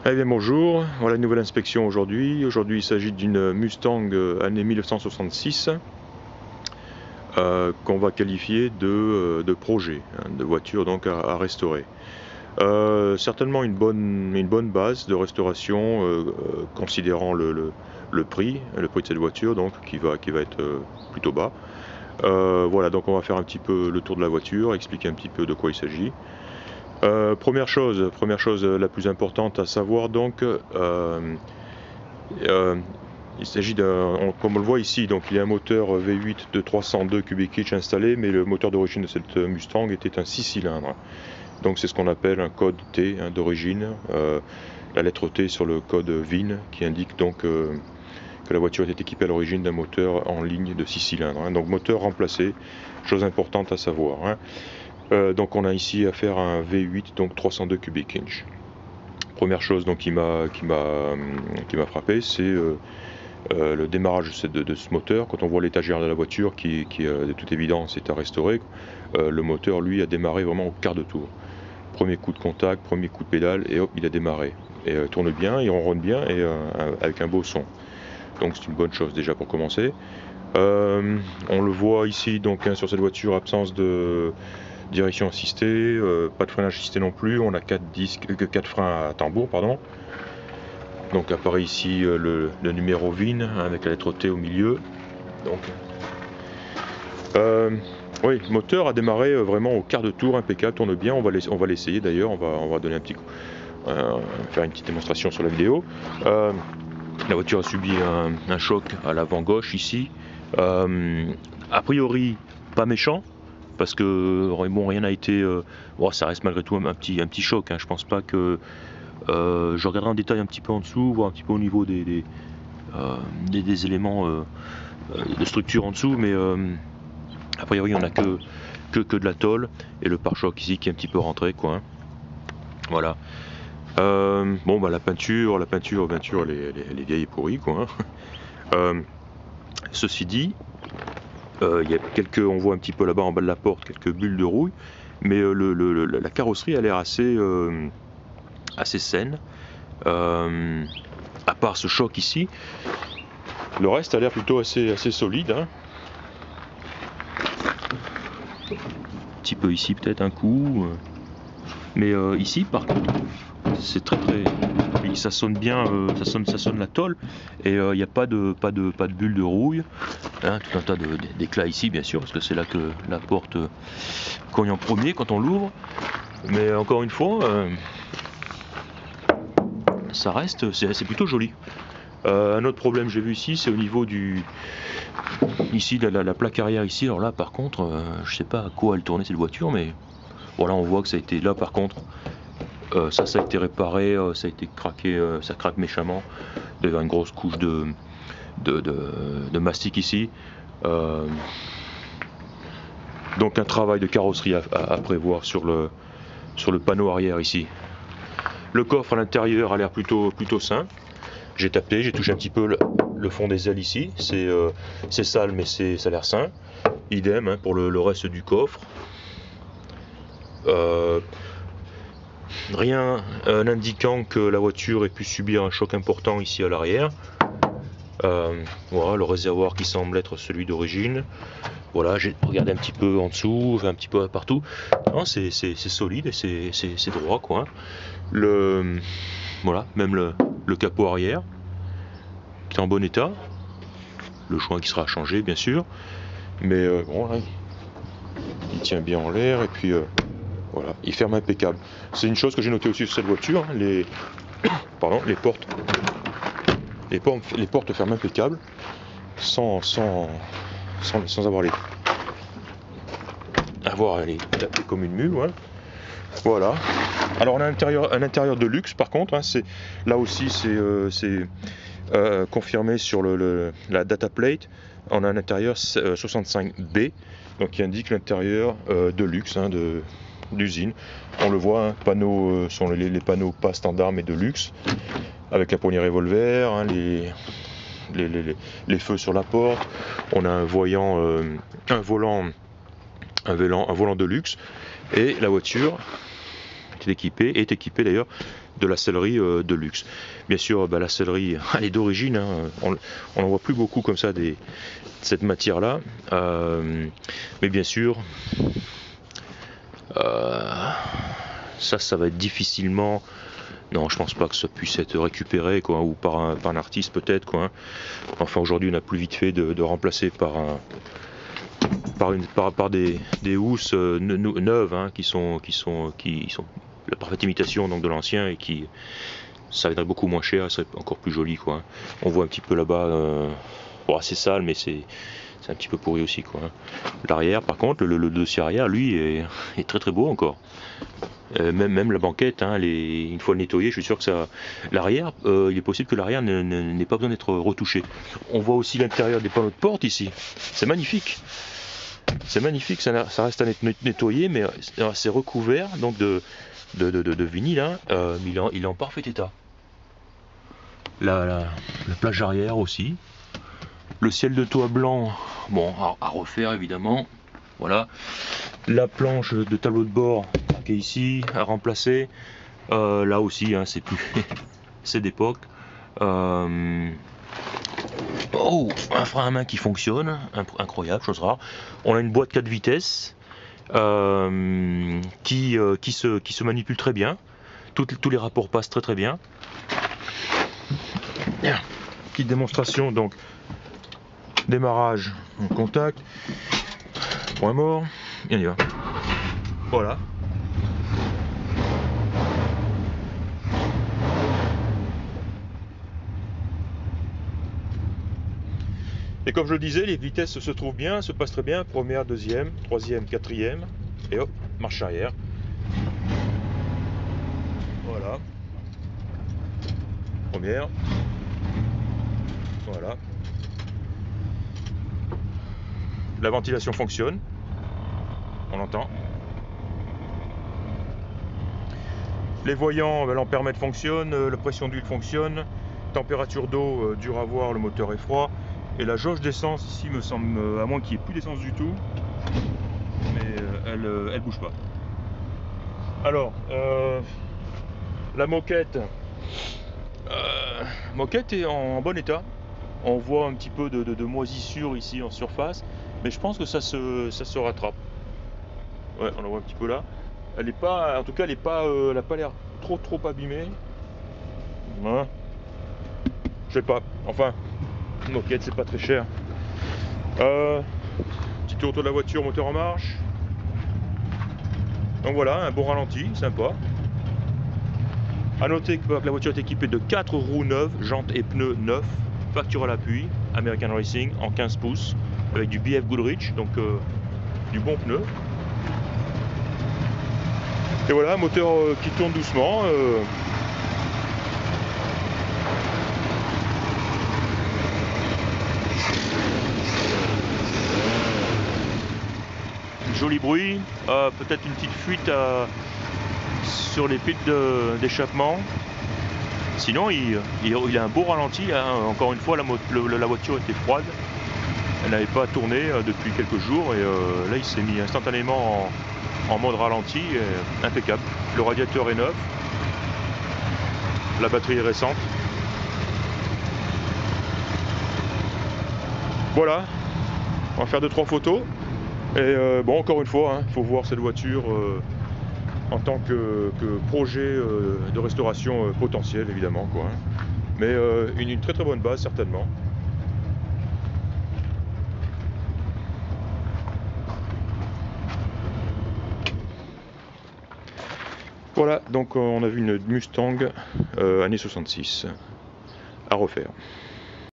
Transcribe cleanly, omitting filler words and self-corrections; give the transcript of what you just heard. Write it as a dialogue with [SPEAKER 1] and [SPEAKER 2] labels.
[SPEAKER 1] Eh bien bonjour, voilà une nouvelle inspection aujourd'hui. Aujourd'hui il s'agit d'une Mustang année 1966 qu'on va qualifier de projet, hein, de voiture donc à restaurer. Certainement une bonne base de restauration considérant le prix de cette voiture donc qui va être plutôt bas. Voilà, donc on va faire un petit peu le tour de la voiture, expliquer un petit peu de quoi il s'agit. Première chose la plus importante à savoir donc, il s'agit comme on le voit ici, donc il y a un moteur V8 de 302 cubic inch installé, mais le moteur d'origine de cette Mustang était un 6 cylindres. Donc c'est ce qu'on appelle un code T hein, d'origine, la lettre T sur le code VIN qui indique donc que la voiture était équipée à l'origine d'un moteur en ligne de 6 cylindres. Hein. Donc moteur remplacé, chose importante à savoir. Hein. Donc on a ici affaire à un V8 donc 302 cubic inch. Première chose donc qui m'a frappé, c'est le démarrage de ce moteur. Quand on voit l'étagère de la voiture qui de toute évidence est à restaurer, le moteur lui a démarré vraiment au quart de tour. Premier coup de contact, premier coup de pédale et hop il a démarré. Et tourne bien, il ronronne bien et avec un beau son. Donc c'est une bonne chose déjà pour commencer. On le voit ici donc hein, sur cette voiture, absence de direction assistée, pas de freinage assisté non plus, on a 4 freins à tambour pardon. Donc apparaît ici le numéro VIN hein, avec la lettre T au milieu. Donc oui, le moteur a démarré vraiment au quart de tour, impeccable, tourne bien, on va l'essayer d'ailleurs, on va donner un petit coup, faire une petite démonstration sur la vidéo. La voiture a subi un choc à l'avant gauche ici, a priori pas méchant, parce que bon, rien n'a été, bon, ça reste malgré tout un petit choc, hein. Je pense pas que, je regarderai en détail un petit peu en dessous, voir un petit peu au niveau des éléments de structure en dessous, mais a priori on n'a que de la tôle et le pare-choc ici qui est un petit peu rentré quoi. Hein. Voilà. Bon bah la peinture elle est vieille et pourrie quoi. Hein. Ceci dit, il y a on voit un petit peu là-bas en bas de la porte quelques bulles de rouille, mais la carrosserie a l'air assez saine. À part ce choc ici, le reste a l'air plutôt assez solide. Hein. Un petit peu ici peut-être un coup, mais ici par contre c'est très ça sonne bien, ça sonne la tôle et il n'y a pas de bulles de rouille. Hein, tout un tas d'éclats ici bien sûr parce que c'est là que la porte cogne en premier quand on l'ouvre, mais encore une fois ça reste, c'est plutôt joli. Un autre problème j'ai vu ici, c'est au niveau ici la plaque arrière ici. Alors là par contre je sais pas à quoi elle tournait cette voiture, mais voilà, on voit que ça a été là par contre ça a été réparé, ça a été craqué, ça craque méchamment. Il y avait une grosse couche de mastic ici. Donc un travail de carrosserie à prévoir sur le panneau arrière ici. Le coffre à l'intérieur a l'air plutôt sain. J'ai tapé, j'ai touché un petit peu le fond des ailes ici. C'est sale mais ça a l'air sain. Idem hein, pour le reste du coffre. Rien n'indiquant que la voiture ait pu subir un choc important ici à l'arrière. Voilà le réservoir qui semble être celui d'origine. Voilà, j'ai regardé un petit peu en dessous, un petit peu partout. Non, c'est solide et c'est droit quoi. Voilà, même le capot arrière qui est en bon état. Le joint qui sera changé bien sûr, mais bon là, il tient bien en l'air et puis voilà, il ferme impeccable. C'est une chose que j'ai noté aussi sur cette voiture, hein, les portes ferment impeccable, sans avoir les taper comme une mule. Ouais. Voilà. Alors on a un intérieur de luxe par contre, hein, là aussi c'est confirmé sur la data plate. On a un intérieur 65B, donc qui indique l'intérieur de luxe hein, d'usine. On le voit, hein, panneaux sont les panneaux pas standards mais de luxe, avec la poignée revolver, hein, les feux sur la porte. On a un volant de luxe et la voiture est équipé d'ailleurs de la sellerie de luxe. Bien sûr, la sellerie, elle est d'origine, hein, on n'en voit plus beaucoup comme ça de cette matière-là, mais bien sûr, ça va être difficilement. Non, je pense pas que ça puisse être récupéré, quoi, ou par un artiste peut-être, quoi. Enfin, aujourd'hui, on a plus vite fait de remplacer par des housses neuves, hein, qui sont la parfaite imitation donc de l'ancien, et qui ça viendrait beaucoup moins cher, ça serait encore plus joli, quoi. On voit un petit peu là-bas, c'est sale, mais c'est un petit peu pourri aussi, quoi. L'arrière, par contre, le dossier arrière, lui, est très très beau encore. Même la banquette, hein, une fois nettoyée, je suis sûr que ça. L'arrière, il est possible que l'arrière n'ait pas besoin d'être retouché. On voit aussi l'intérieur des panneaux de porte ici. C'est magnifique. C'est magnifique, ça reste à nettoyer, mais c'est recouvert donc de vinyle, hein, il est en parfait état. La plage arrière aussi. Le ciel de toit blanc, bon, à refaire évidemment. Voilà. La planche de tableau de bord qui est ici, à remplacer. Là aussi, hein, c'est plus. C'est d'époque. Oh, un frein à main qui fonctionne, incroyable, chose rare. On a une boîte 4 vitesses qui se manipule très bien. Tous les rapports passent très très bien. Petite démonstration, donc démarrage en contact, point mort, et on y va. Voilà. Et comme je le disais, les vitesses se trouvent bien, se passent très bien, première, deuxième, troisième, quatrième, et hop, marche arrière. Voilà. Première. Voilà. La ventilation fonctionne. On l'entend. Les voyants, l'ampèremètre fonctionne, la pression d'huile fonctionne, température d'eau, dure à voir, le moteur est froid. Et la jauge d'essence ici me semble, à moins qu'il n'y ait plus d'essence du tout, mais elle bouge pas. Alors, la moquette est en bon état. On voit un petit peu de moisissure ici en surface, mais je pense que ça se rattrape. Ouais, on la voit un petit peu là. Elle est pas, en tout cas, elle a pas l'air trop abîmée. Hein, je sais pas. Enfin, une moquette, c'est pas très cher. Petit tour autour de la voiture, moteur en marche. Donc voilà, un bon ralenti, sympa. A noter que la voiture est équipée de 4 roues neuves, jantes et pneus neufs, facture à l'appui, American Racing en 15 pouces, avec du BF Goodrich, donc du bon pneu. Et voilà, un moteur qui tourne doucement. Joli bruit, peut-être une petite fuite sur les piles d'échappement. Sinon, il a un beau ralenti, hein. Encore une fois, la voiture était froide. Elle n'avait pas tourné depuis quelques jours, et là il s'est mis instantanément en mode ralenti, impeccable. Le radiateur est neuf, la batterie est récente. Voilà, on va faire 2-3 photos. Et bon, encore une fois, il faut voir cette voiture en tant que projet de restauration potentiel, évidemment, quoi, hein. Mais une très bonne base, certainement. Voilà, donc on a vu une Mustang années 66 à refaire.